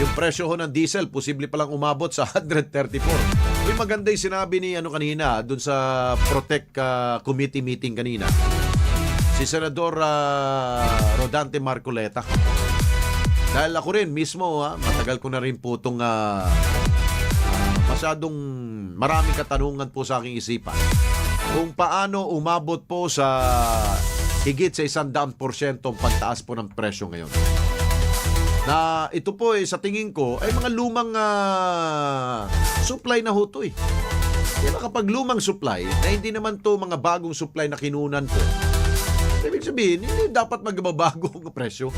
yung presyo ho ng diesel, posible palang umabot sa 134. Yung maganda yung sinabi ni kanina, dun sa Protect Committee meeting kanina. Si Senador Rodante Marcoleta. Dahil ako rin mismo, matagal ko na rin po itong masyadong maraming katanungan po sa aking isipan. Kung paano umabot po sa higit sa 100% pagtaas po ng presyo ngayon. Na ito po sa tingin ko ay mga lumang supply na ho to eh. Kaya kapag lumang supply, na hindi naman to mga bagong supply na kinunan po, ibig sabihin, hindi dapat magbabago ang presyo.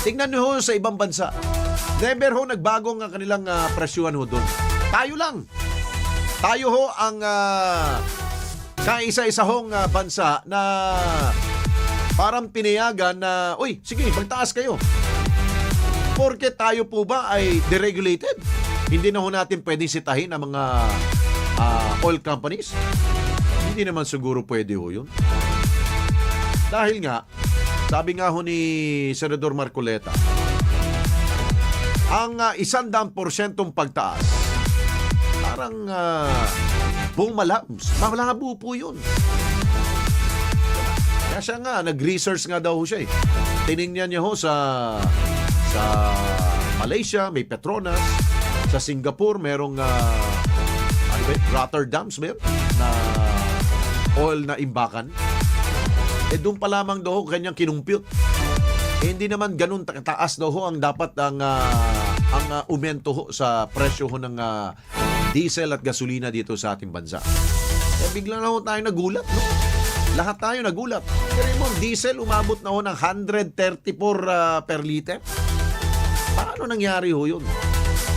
Tingnan nyo ho sa ibang bansa. Never ho nagbago ang kanilang presyuhan ho doon. Tayo lang. Tayo ho ang kaisa-isa hong bansa na parang pinayagan na, uy, sige, magtaas kayo. Porque tayo po ba ay deregulated? Hindi na ho natin pwedeng sitahin ang mga oil companies? Hindi naman siguro pwede ho yun. Dahil nga, sabi nga ho ni Senador Marcoleta, ang 100% pagtaas, parang malabo po yun. Kaya siya nga, nag-research nga daw siya eh. Tinignan niya ho sa Malaysia, may Petronas. Sa Singapore, merong Rotterdams ba yun? Na oil na imbakan. Doon pa lamang daw kanyang kinumpute. Hindi naman ganun taas daw ang dapat ang aumento ho sa presyo ho ng diesel at gasolina dito sa ating bansa. Biglang na ho tayo nagulat, no? Lahat tayo nagulat. Pero yung diesel umabot na ho ng 134 per liter. Paano nangyari ho yun?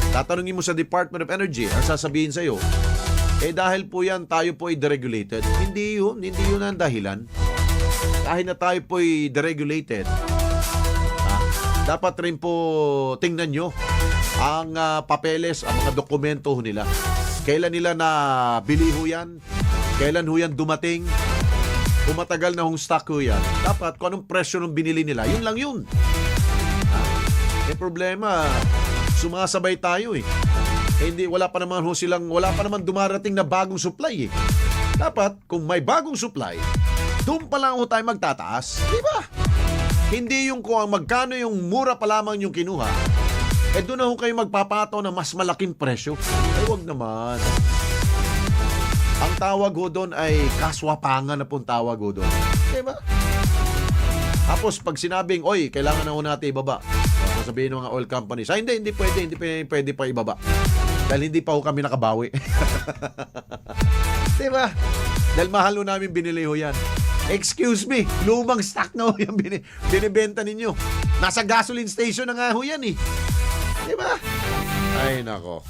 Tatanungin mo sa Department of Energy, ang sasabihin sa'yo, dahil po yan, tayo po ay deregulated. Hindi yun ang dahilan. Kahit na tayo po ay deregulated, dapat rin po tingnan nyo ang papeles, ang mga dokumento nila. Kailan nila na bili ho yan? Kailan ho yan dumating? Kung matagal na hong stock ho yan, dapat kung anong presyo ng binili nila, yun lang yun. Problema, sumasabay tayo eh. Wala pa naman dumarating na bagong supply eh. Dapat, kung may bagong supply, doon pa lang ho tayo magtataas. Di ba? Hindi yung kung magkano yung mura pa lamang yung kinuha, doon na ho kayo magpapato na mas malaking presyo. Huwag naman. Ang tawag ho doon ay kaswapangan na pong tawag ho doon. Di ba? Tapos pag sinabing, oy, kailangan na ho natin ibaba. Sabihin ng mga oil companies, hindi pwede pa ibaba. Dahil hindi pa ho kami nakabawi. Di ba? Dahil mahal ho namin binili ho yan. Excuse me, lumang stock na ho yung binibenta ninyo. Nasa gasoline station na nga ho yan eh. Di ba? Ay nako.